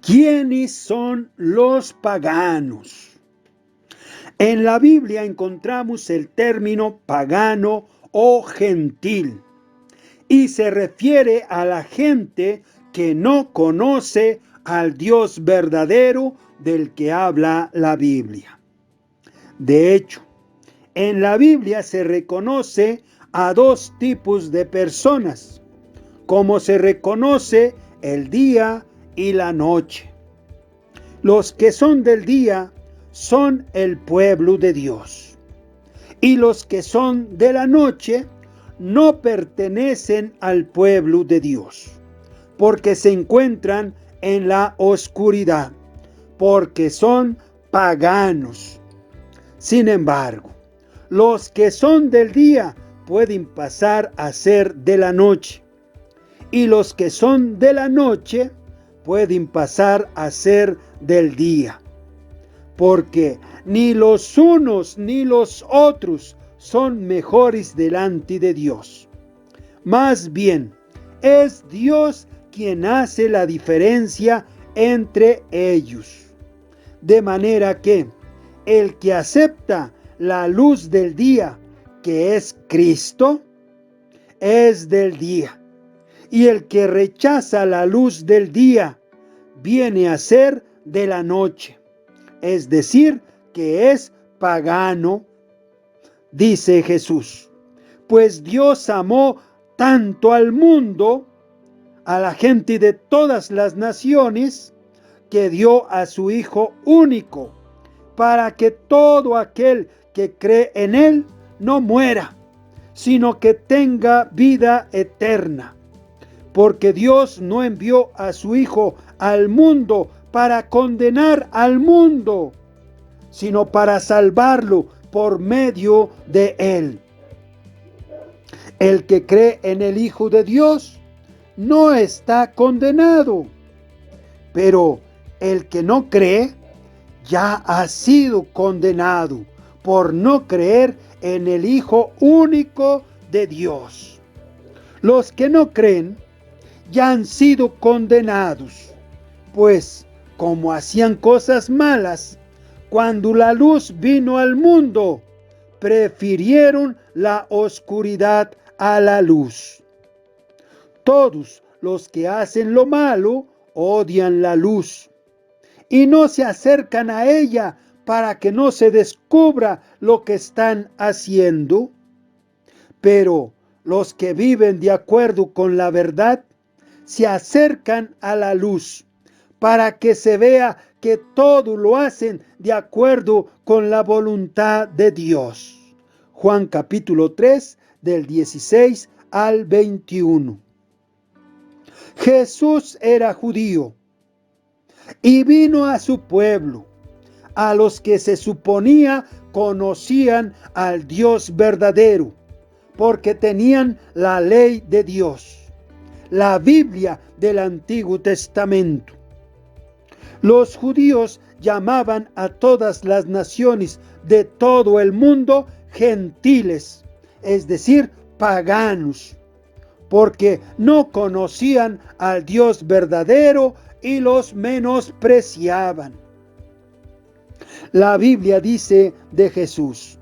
¿Quiénes son los paganos? En la Biblia encontramos el término pagano o gentil y se refiere a la gente que no conoce al Dios verdadero del que habla la Biblia. De hecho, en la Biblia se reconoce a dos tipos de personas, como se reconoce el día y la noche. Los que son del día son el pueblo de Dios, y los que son de la noche no pertenecen al pueblo de Dios, porque se encuentran en la oscuridad, porque son paganos. Sin embargo, los que son del día pueden pasar a ser de la noche, y los que son de la noche pueden pasar a ser del día, porque ni los unos ni los otros son mejores delante de Dios. Más bien, es Dios quien hace la diferencia entre ellos. De manera que el que acepta la luz del día, que es Cristo, es del día. Y el que rechaza la luz del día, viene a ser de la noche. Es decir, que es pagano. Dice Jesús, pues Dios amó tanto al mundo, a la gente de todas las naciones, que dio a su Hijo único, para que todo aquel que cree en Él no muera, sino que tenga vida eterna. Porque Dios no envió a su Hijo al mundo para condenar al mundo, sino para salvarlo por medio de Él. El que cree en el Hijo de Dios no está condenado, pero el que no cree ya ha sido condenado por no creer en el Hijo único de Dios. Los que no creen ya han sido condenados, pues como hacían cosas malas, cuando la luz vino al mundo, prefirieron la oscuridad a la luz. Todos los que hacen lo malo odian la luz y no se acercan a ella para que no se descubra lo que están haciendo. Pero los que viven de acuerdo con la verdad se acercan a la luz para que se vea que todo lo hacen de acuerdo con la voluntad de Dios. Juan capítulo 3 del 16 al 21. Jesús era judío y vino a su pueblo, a los que se suponía conocían al Dios verdadero, porque tenían la ley de Dios, la Biblia del Antiguo Testamento. Los judíos llamaban a todas las naciones de todo el mundo gentiles, es decir, paganos, porque no conocían al Dios verdadero y los menospreciaban. La Biblia dice de Jesús: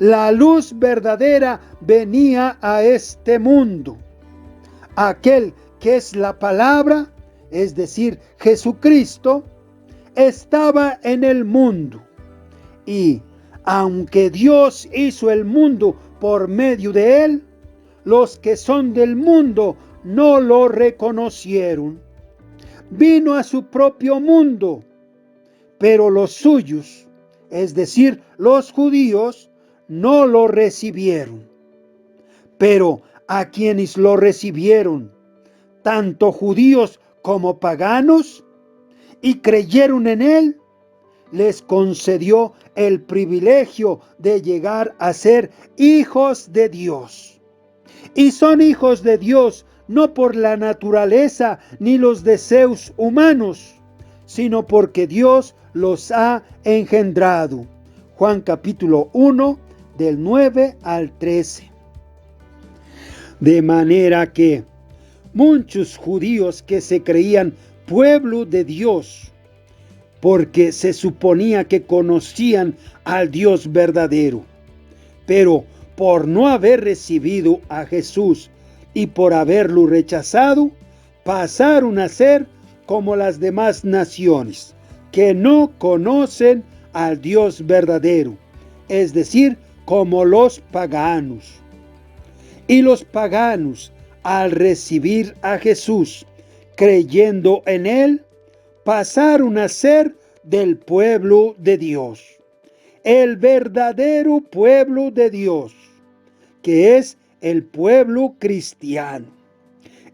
la luz verdadera venía a este mundo. Aquel que es la palabra, es decir, Jesucristo, estaba en el mundo. Y aunque Dios hizo el mundo por medio de él, los que son del mundo no lo reconocieron. Vino a su propio mundo, pero los suyos, es decir, los judíos, no lo recibieron. Pero a quienes lo recibieron, tanto judíos como paganos, y creyeron en él, les concedió el privilegio de llegar a ser hijos de Dios. Y son hijos de Dios no por la naturaleza ni los deseos humanos, sino porque Dios los ha engendrado. Juan capítulo 1, del 9 al 13. De manera que muchos judíos que se creían pueblo de Dios, porque se suponía que conocían al Dios verdadero. Pero por no haber recibido a Jesús y por haberlo rechazado, pasaron a ser como las demás naciones, que no conocen al Dios verdadero, es decir, como los paganos. Y los paganos, al recibir a Jesús, creyendo en él, pasaron a ser del pueblo de Dios, el verdadero pueblo de Dios, que es el pueblo cristiano.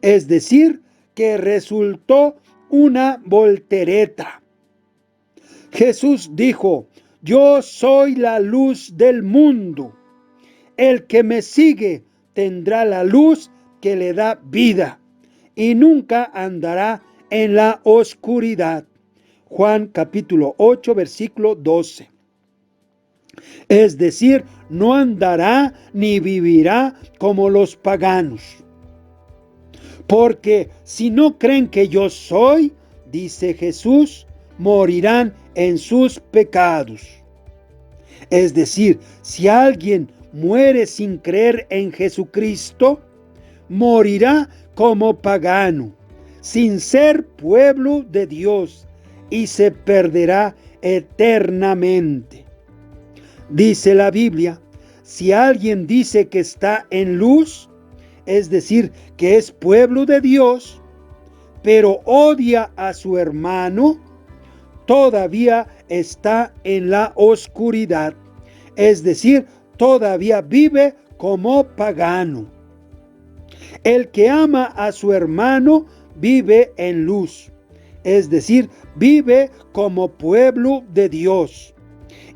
Es decir, que resultó una voltereta. Jesús dijo: yo soy la luz del mundo. El que me sigue tendrá la luz que le da vida y nunca andará en la oscuridad. Juan capítulo 8, versículo 12. Es decir, no andará ni vivirá como los paganos. Porque si no creen que yo soy, dice Jesús, morirán en sus pecados. Es decir, si alguien muere sin creer en Jesucristo, morirá como pagano, sin ser pueblo de Dios, y se perderá eternamente. Dice la Biblia, si alguien dice que está en luz, es decir, que es pueblo de Dios, pero odia a su hermano, todavía está en la oscuridad, es decir, todavía vive como pagano. El que ama a su hermano vive en luz, es decir, vive como pueblo de Dios,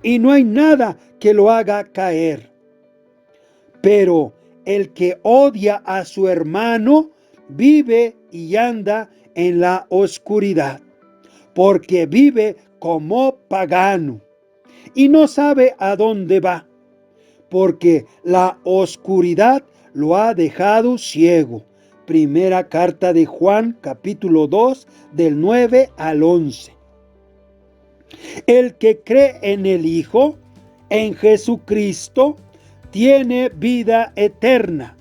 y no hay nada que lo haga caer. Pero el que odia a su hermano vive y anda en la oscuridad, porque vive como pagano y no sabe a dónde va, porque la oscuridad lo ha dejado ciego. Primera carta de Juan, capítulo 2, del 9 al 11. El que cree en el Hijo, en Jesucristo, tiene vida eterna,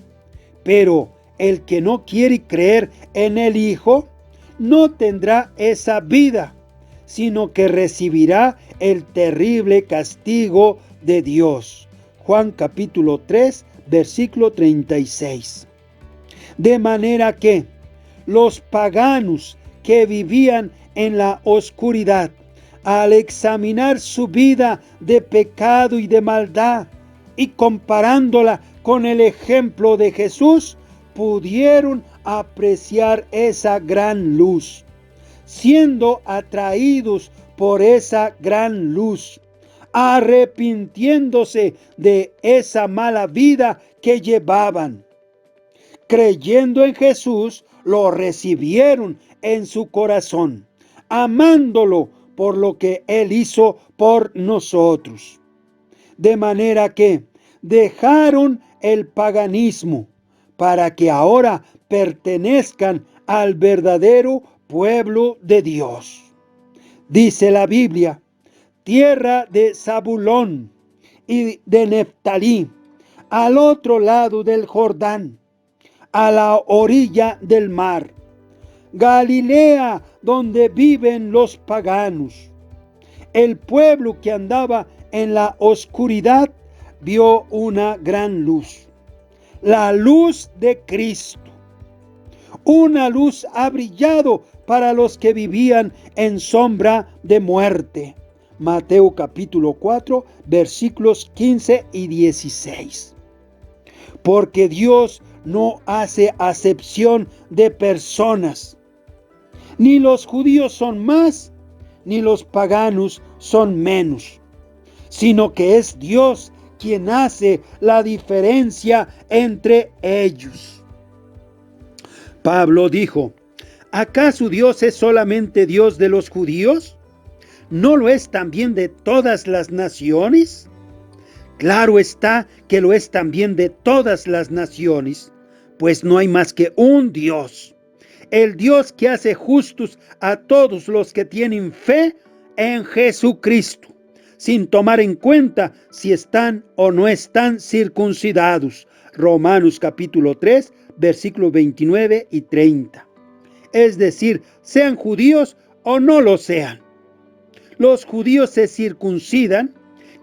pero el que no quiere creer en el Hijo, no tendrá esa vida, sino que recibirá el terrible castigo de Dios. Juan capítulo 3, versículo 36. De manera que los paganos que vivían en la oscuridad, al examinar su vida de pecado y de maldad, y comparándola con el ejemplo de Jesús, pudieron apreciar esa gran luz, siendo atraídos por esa gran luz, arrepintiéndose de esa mala vida que llevaban. Creyendo en Jesús, lo recibieron en su corazón, amándolo por lo que Él hizo por nosotros. De manera que dejaron el paganismo para que ahora pertenezcan al verdadero pueblo de Dios. Dice la Biblia: tierra de Zabulón y de Neftalí, al otro lado del Jordán, a la orilla del mar, Galilea, donde viven los paganos. El pueblo que andaba en la oscuridad vio una gran luz, la luz de Cristo. Una luz ha brillado para los que vivían en sombra de muerte. Mateo capítulo 4, versículos 15 y 16. Porque Dios no hace acepción de personas. Ni los judíos son más, ni los paganos son menos, sino que es Dios quien hace la diferencia entre ellos. Pablo dijo: ¿acaso Dios es solamente Dios de los judíos? ¿No lo es también de todas las naciones? Claro está que lo es también de todas las naciones, pues no hay más que un Dios. el Dios que hace justos a todos los que tienen fe en Jesucristo, sin tomar en cuenta si están o no están circuncidados. Romanos capítulo 3, versículos 29 y 30. Es decir, sean judíos o no lo sean. Los judíos se circuncidan,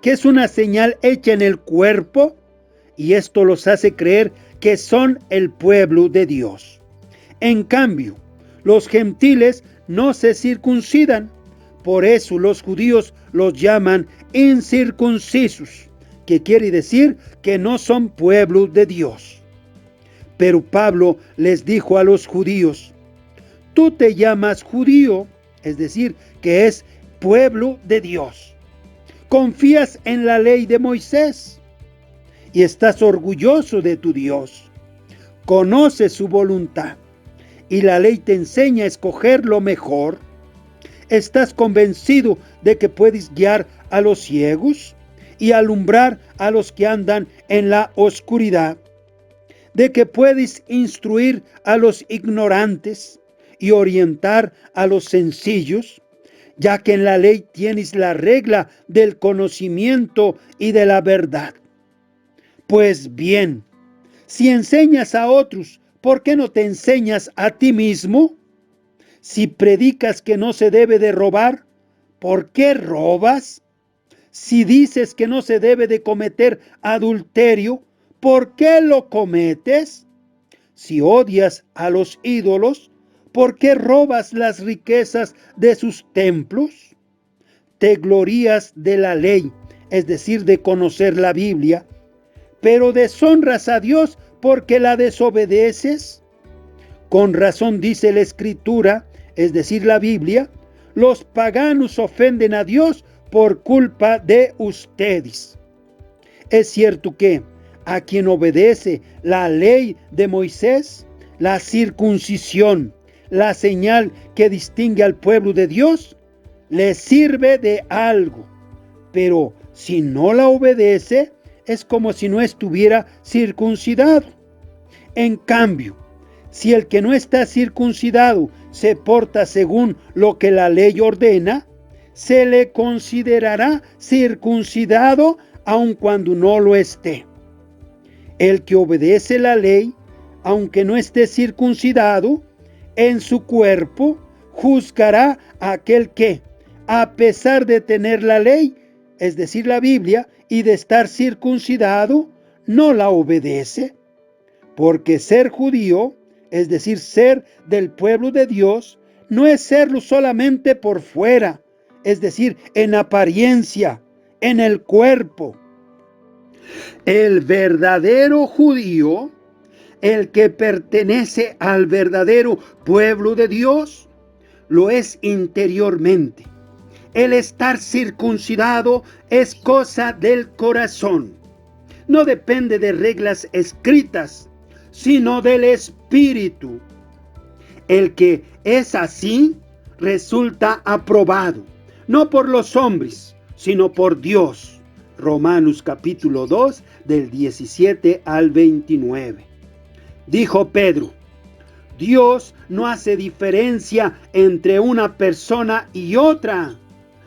que es una señal hecha en el cuerpo, y esto los hace creer que son el pueblo de Dios. En cambio, los gentiles no se circuncidan, por eso los judíos los llaman incircuncisos, que quiere decir que no son pueblo de Dios. Pero Pablo les dijo a los judíos: tú te llamas judío, es decir, que es pueblo de Dios. Confías en la ley de Moisés y estás orgulloso de tu Dios. Conoces su voluntad y la ley te enseña a escoger lo mejor. ¿Estás convencido de que puedes guiar a los ciegos y alumbrar a los que andan en la oscuridad? ¿De que puedes instruir a los ignorantes y orientar a los sencillos? Ya que en la ley tienes la regla del conocimiento y de la verdad. Pues bien, si enseñas a otros, ¿por qué no te enseñas a ti mismo? Si predicas que no se debe de robar, ¿por qué robas? Si dices que no se debe de cometer adulterio, ¿por qué lo cometes? Si odias a los ídolos, ¿por qué robas las riquezas de sus templos? Te glorías de la ley, es decir, de conocer la Biblia, pero deshonras a Dios porque la desobedeces. Con razón dice la Escritura, es decir, la Biblia: los paganos ofenden a Dios por culpa de ustedes. Es cierto que a quien obedece la ley de Moisés, la circuncisión, la señal que distingue al pueblo de Dios, le sirve de algo. Pero si no la obedece, es como si no estuviera circuncidado. En cambio, si el que no está circuncidado se porta según lo que la ley ordena, se le considerará circuncidado aun cuando no lo esté. El que obedece la ley, aunque no esté circuncidado, en su cuerpo juzgará a aquel que, a pesar de tener la ley, es decir, la Biblia, y de estar circuncidado, no la obedece. Porque ser judío, es decir, ser del pueblo de Dios, no es serlo solamente por fuera, es decir, en apariencia, en el cuerpo. El verdadero judío, el que pertenece al verdadero pueblo de Dios, lo es interiormente. El estar circuncidado es cosa del corazón. No depende de reglas escritas, sino del Espíritu. El que es así resulta aprobado, no por los hombres, sino por Dios. Romanos capítulo 2, del 17 al 29. Dijo Pedro: Dios no hace diferencia entre una persona y otra,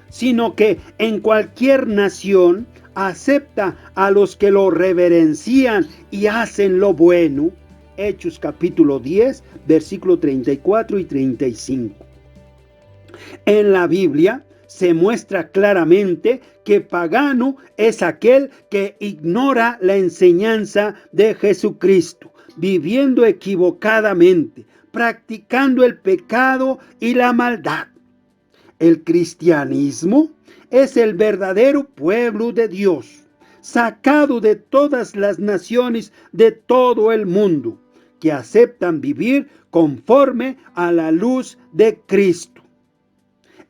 sino que en cualquier nación acepta a los que lo reverencian y hacen lo bueno. Hechos capítulo 10, versículo 34 y 35. En la Biblia se muestra claramente que pagano es aquel que ignora la enseñanza de Jesucristo, viviendo equivocadamente, practicando el pecado y la maldad. El cristianismo es el verdadero pueblo de Dios, sacado de todas las naciones de todo el mundo, que aceptan vivir conforme a la luz de Cristo.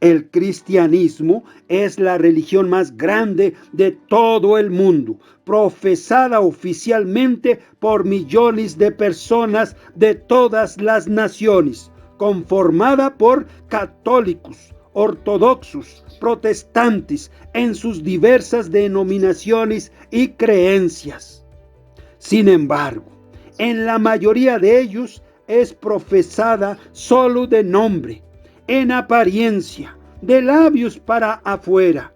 El cristianismo es la religión más grande de todo el mundo, profesada oficialmente por millones de personas de todas las naciones, conformada por católicos, ortodoxos, protestantes en sus diversas denominaciones y creencias. Sin embargo, en la mayoría de ellos, es profesada solo de nombre, en apariencia, de labios para afuera,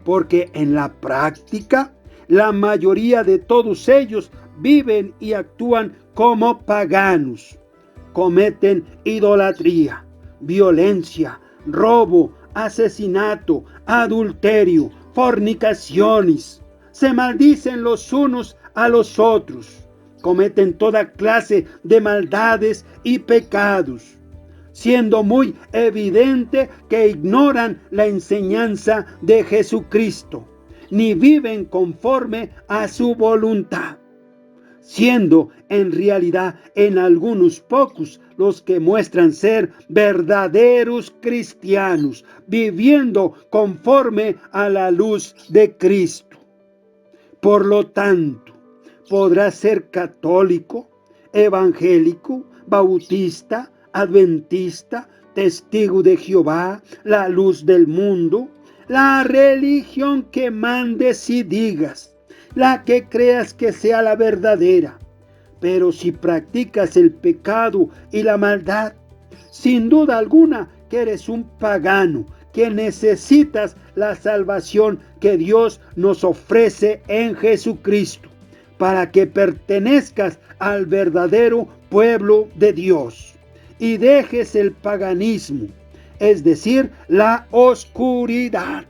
porque en la práctica la mayoría de todos ellos viven y actúan como paganos. Cometen idolatría, violencia, robo, asesinato, adulterio, fornicaciones. Se maldicen los unos a los otros. Cometen toda clase de maldades y pecados, siendo muy evidente que ignoran la enseñanza de Jesucristo, ni viven conforme a su voluntad, siendo en realidad en algunos pocos los que muestran ser verdaderos cristianos, viviendo conforme a la luz de Cristo. Por lo tanto, podrá ser católico, evangélico, bautista, adventista, testigo de Jehová, la luz del mundo, la religión que mandes y digas, la que creas que sea la verdadera. Pero si practicas el pecado y la maldad, sin duda alguna que eres un pagano, que necesitas la salvación que Dios nos ofrece en Jesucristo, para que pertenezcas al verdadero pueblo de Dios y dejes el paganismo, es decir, la oscuridad.